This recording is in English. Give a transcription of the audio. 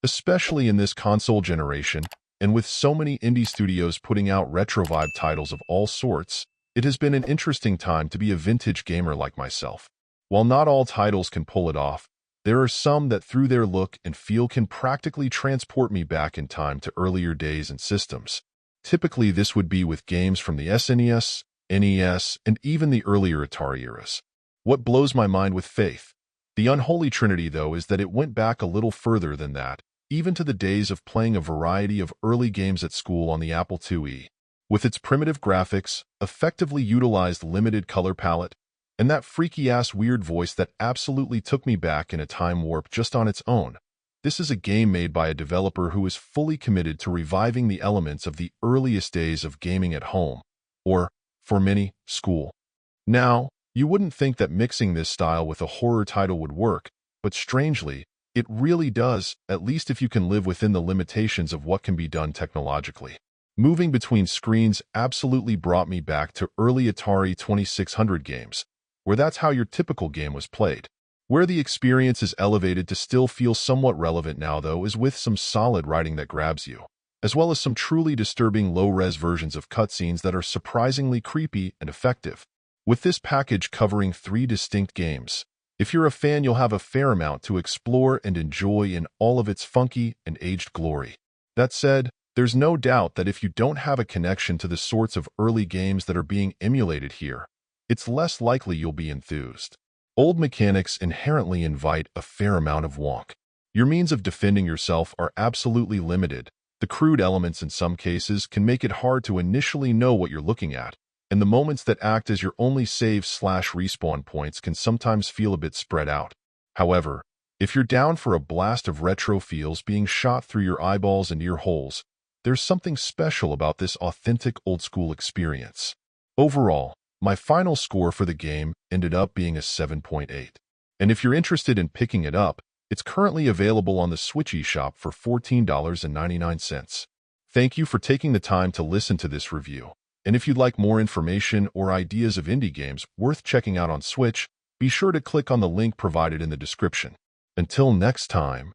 especially in this console generation, and with so many indie studios putting out retro vibe titles of all sorts, it has been an interesting time to be a vintage gamer like myself. While not all titles can pull it off, there are some that through their look and feel can practically transport me back in time to earlier days and systems. Typically, this would be with games from the SNES, NES, and even the earlier Atari eras. What blows my mind with Faith, the Unholy Trinity, though, is that it went back a little further than that, even to the days of playing a variety of early games at school on the Apple IIe. With its primitive graphics, effectively utilized limited color palette, and that freaky-ass weird voice that absolutely took me back in a time warp just on its own. This is a game made by a developer who is fully committed to reviving the elements of the earliest days of gaming at home, or, for many, school. Now, you wouldn't think that mixing this style with a horror title would work, but strangely, it really does, at least if you can live within the limitations of what can be done technologically. Moving between screens absolutely brought me back to early Atari 2600 games, where that's how your typical game was played. Where the experience is elevated to still feel somewhat relevant now, though, is with some solid writing that grabs you, as well as some truly disturbing low-res versions of cutscenes that are surprisingly creepy and effective. With this package covering 3 distinct games, if you're a fan, you'll have a fair amount to explore and enjoy in all of its funky and aged glory. That said, there's no doubt that if you don't have a connection to the sorts of early games that are being emulated here, it's less likely you'll be enthused. Old mechanics inherently invite a fair amount of wonk. Your means of defending yourself are absolutely limited. The crude elements in some cases can make it hard to initially know what you're looking at, and the moments that act as your only save/respawn points can sometimes feel a bit spread out. However, if you're down for a blast of retro feels being shot through your eyeballs and ear holes, there's something special about this authentic old-school experience. Overall, my final score for the game ended up being a 7.8. And if you're interested in picking it up, it's currently available on the Switch eShop for $14.99. Thank you for taking the time to listen to this review. And if you'd like more information or ideas of indie games worth checking out on Switch, be sure to click on the link provided in the description. Until next time.